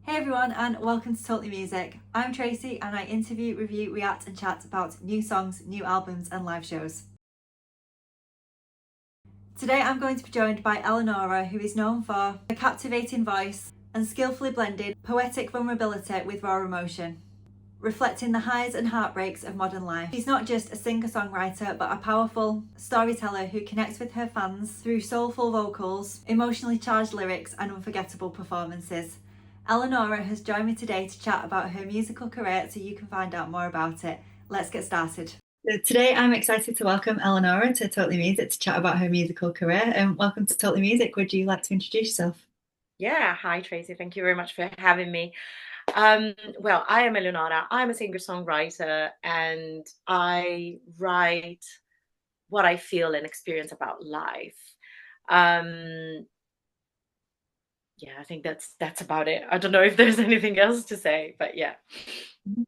Hey everyone, and welcome to Totally Music. I'm Tracy, and I interview, review, react, and chat about new songs, new albums, and live shows. Today I'm going to be joined by Eleonora, who is known for a captivating voice and skillfully blended poetic vulnerability with raw emotion, reflecting the highs and heartbreaks of modern life. She's not just a singer-songwriter, but a powerful storyteller who connects with her fans through soulful vocals, emotionally charged lyrics, and unforgettable performances. Eleonora has joined me today to chat about her musical career, so you can find out more about it. Let's get started. Today, I'm excited to welcome Eleonora to Totally Music to chat about her musical career. Welcome to Totally Music. Would you like to introduce yourself? Yeah, hi Tracy. Thank you very much for having me. Well, I am Eleonora. I'm a singer-songwriter and I write what I feel and experience about life. Um, yeah, I think that's about it. I don't know if there's anything else to say, but yeah.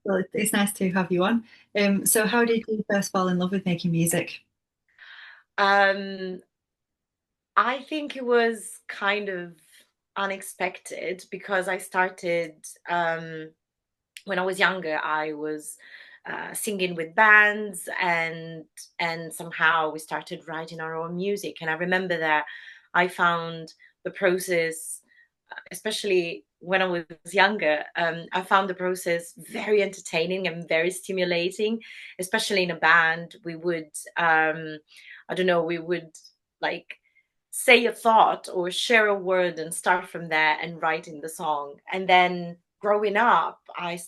Well, it's nice to have you on. So how did you first fall in love with making music? Um, I think it was kind of unexpected because I started when I was younger, I was singing with bands, and somehow we started writing our own music. And I remember that I found the process, especially when I was younger, I found the process very entertaining and very stimulating. Especially in a band, we would, I don't know, we would like say a thought or share a word and start from there and writing the song. And then growing up, I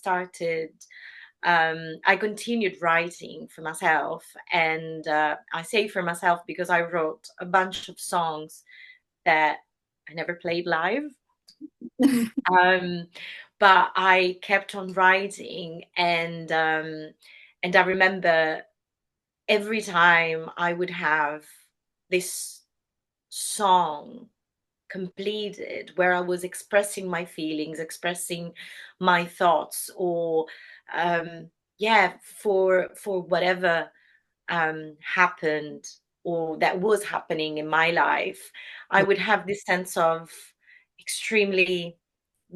continued writing for myself. And I say for myself because I wrote a bunch of songs that I never played live. Um, but I kept on writing, and I remember every time I would have this song completed where I was expressing my feelings, expressing my thoughts, or um, yeah, for whatever happened or that was happening in my life, I would have this sense of extremely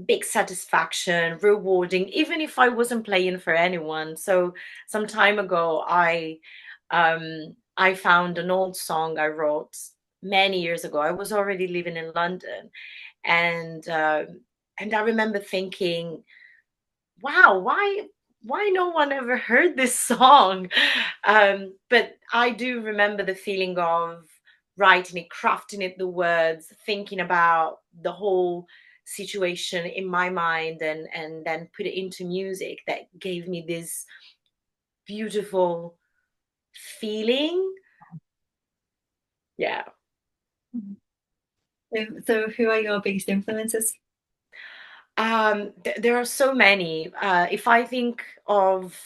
big satisfaction, rewarding, even if I wasn't playing for anyone. So some time ago, I found an old song I wrote many years ago. I was already living in London, and and I remember thinking, "Wow, why no one ever heard this song?" But I do remember the feeling of writing it, crafting it, the words, thinking about the whole situation in my mind, and then put it into music that gave me this beautiful feeling. Yeah. So who are your biggest influences? There are so many. If I think of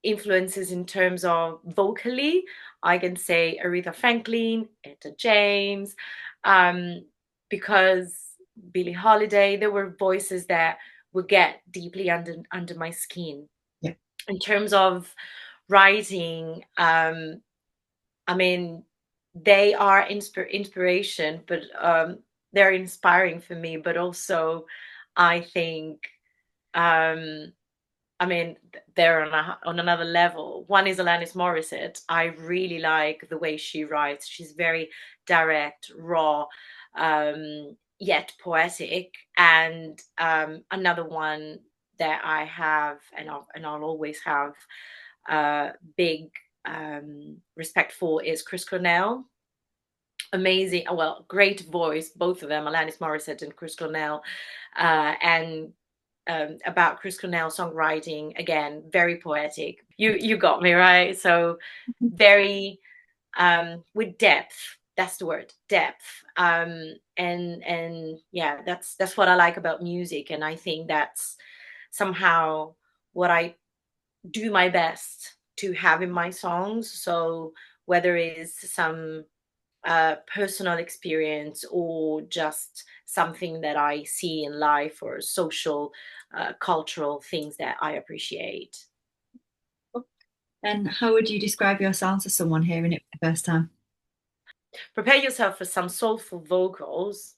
influences in terms of vocally, I can say Aretha Franklin, Etta James, um, because Billie Holiday, there were voices that would get deeply under my skin. Yeah. In terms of writing, I mean, they are inspiration, but they're inspiring for me. But also, I think, um, I mean, they're on another level. One is Alanis Morissette. I really like the way she writes. She's very direct, raw, yet poetic. And another one that I have, and I'll always have big respect for is Chris Cornell. Amazing, well, great voice, both of them, Alanis Morissette and Chris Cornell. And about Chris Cornell songwriting, again, very poetic. You got me right. So very with depth. That's the word, depth. And yeah, that's what I like about music, and I think that's somehow what I do my best to have in my songs. So whether it's some personal experience or just something that I see in life or social, cultural things that I appreciate. And how would you describe your sound to someone hearing it for the first time? Prepare yourself for some soulful vocals,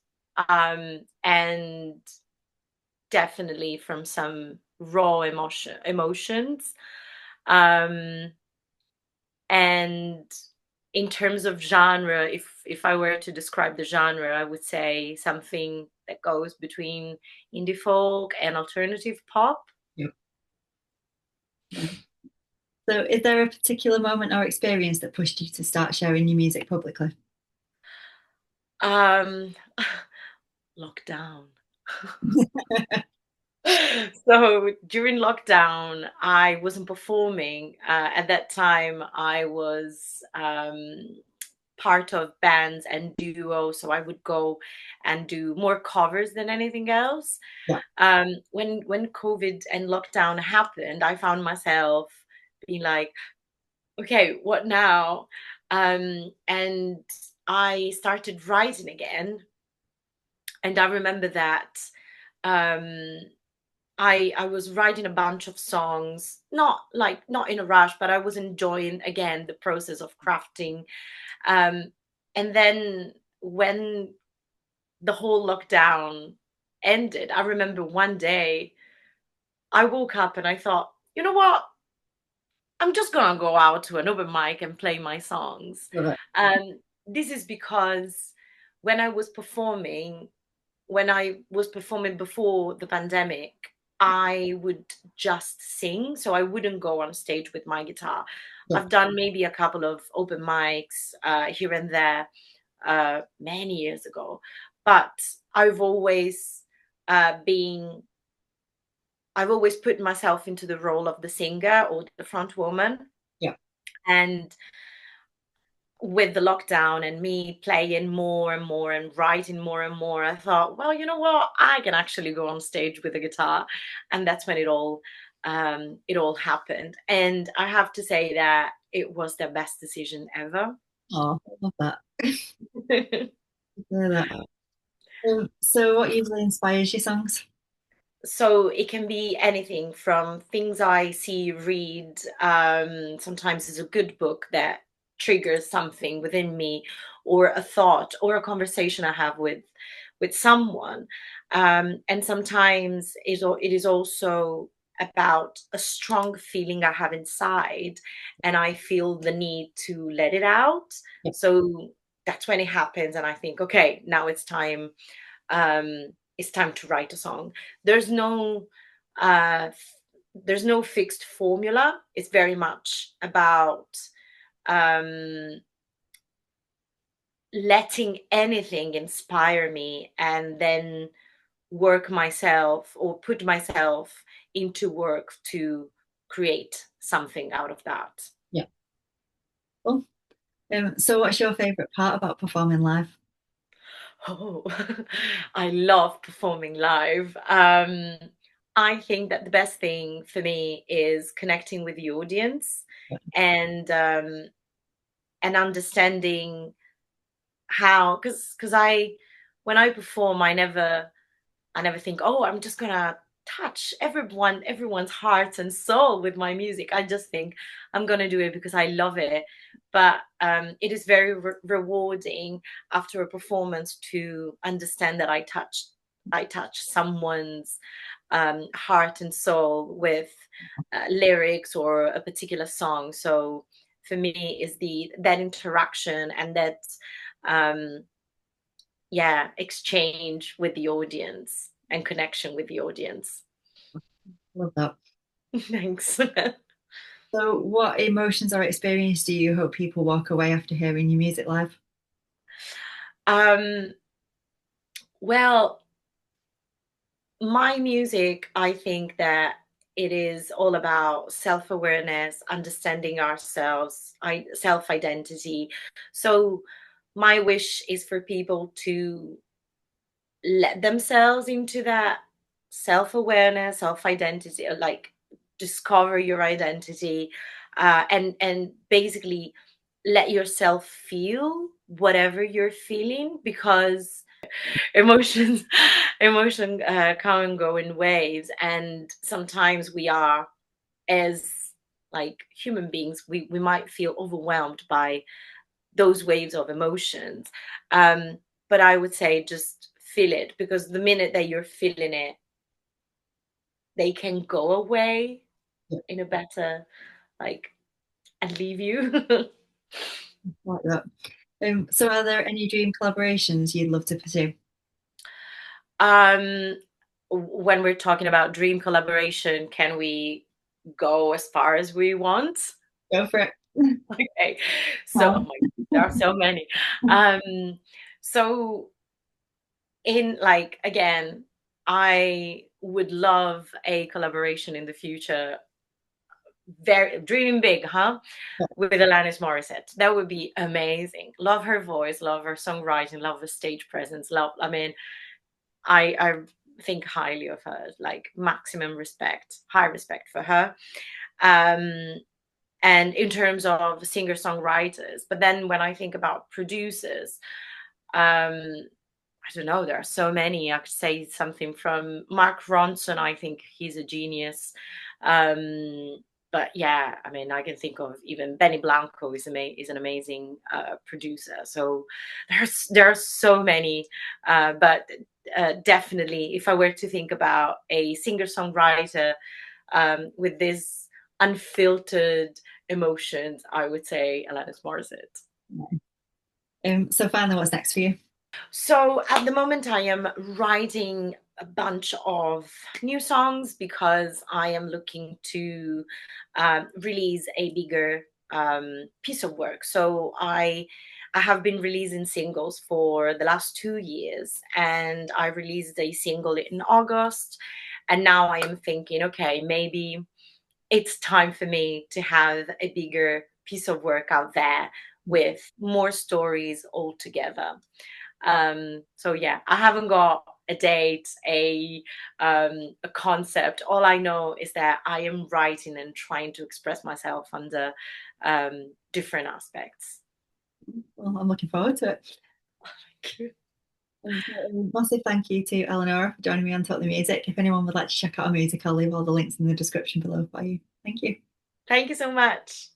and definitely from some raw emotions. Um, and in terms of genre, if I were to describe the genre, I would say something that goes between indie folk and alternative pop. Yeah. So, is there a particular moment or experience that pushed you to start sharing your music publicly? Um, lockdown. So during lockdown, I wasn't performing. At that time, I was part of bands and duos, so I would go and do more covers than anything else. Yeah. When COVID and lockdown happened, I found myself being like, okay, what now? And I started writing again, and I remember that. Um, I was writing a bunch of songs, not in a rush, but I was enjoying again the process of crafting. Um, and then when the whole lockdown ended, I remember one day I woke up and I thought, you know what? I'm just gonna go out to an open mic and play my songs. Love it. This is because when I was performing, when I was performing before the pandemic, I would just sing. So I wouldn't go on stage with my guitar. Yeah. I've done maybe a couple of open mics here and there many years ago, but I've always been, I've always put myself into the role of the singer or the front woman. Yeah. And with the lockdown and me playing more and more and writing more and more, I thought, well, you know what? I can actually go on stage with a guitar, and that's when it all happened. And I have to say that it was the best decision ever. Oh, I love that. Hear that. So, what usually inspires your songs? So it can be anything from things I see, read. Sometimes it's a good book that triggers something within me, or a thought, or a conversation I have with someone. And sometimes it is also about a strong feeling I have inside, and I feel the need to let it out. Yeah. So that's when it happens, and I think, okay, now it's time to write a song. There's no there's no fixed formula. It's very much about um, letting anything inspire me, and then work myself or put myself into work to create something out of that. Yeah. Cool. So, what's your favorite part about performing live? Oh, I love performing live. I think that the best thing for me is connecting with the audience, Yeah. and understanding how, because I when I perform, I never think, oh, I'm just gonna touch everyone's heart and soul with my music. I just think I'm gonna do it because I love it. But it is very rewarding after a performance to understand that I touch someone's heart and soul with lyrics or a particular song. So for me, is the that interaction and that um, yeah, exchange with the audience and connection with the audience. Love that. Thanks. So, what emotions or experience do you hope people walk away after hearing your music live? um, well, my music, I think that it is all about self-awareness, understanding ourselves, self-identity. So my wish is for people to let themselves into that self-awareness, self-identity, like discover your identity, and basically let yourself feel whatever you're feeling, because emotions emotion come and go in waves, and sometimes we are, as like human beings, we might feel overwhelmed by those waves of emotions. But I would say just feel it, because the minute that you're feeling it, they can go away Yeah, in a better, like, and leave you. like that. So are there any dream collaborations you'd love to pursue? Um, when we're talking about dream collaboration, can we go as far as we want? Go for it. Okay. So, oh my, there are so many. Um, so in like again, I would love a collaboration in the future. Very dreaming big, huh? With Alanis Morissette. That would be amazing. Love her voice, love her songwriting, love her stage presence. Love, I mean, I think highly of her, like maximum respect, high respect for her. Um, and in terms of singer songwriters, but then when I think about producers, I don't know, there are so many. I could say something from Mark Ronson. I think he's a genius. But yeah, I mean, I can think of even Benny Blanco is an amazing producer. So there are so many, but definitely, if I were to think about a singer songwriter with this unfiltered emotions, I would say Alanis Morissette. So finally, what's next for you? So at the moment, I am writing a bunch of new songs because I am looking to release a bigger piece of work. So I have been releasing singles for the last 2 years, and I released a single in August, and now I am thinking, okay, maybe it's time for me to have a bigger piece of work out there with more stories all together. So yeah, I haven't got a date, a concept. All I know is that I am writing and trying to express myself under different aspects. Well, I'm looking forward to it. Thank you. Massive thank you to Eleonora for joining me on Totally Music. If anyone would like to check out our music, I'll leave all the links in the description below for you. Thank you. Thank you so much.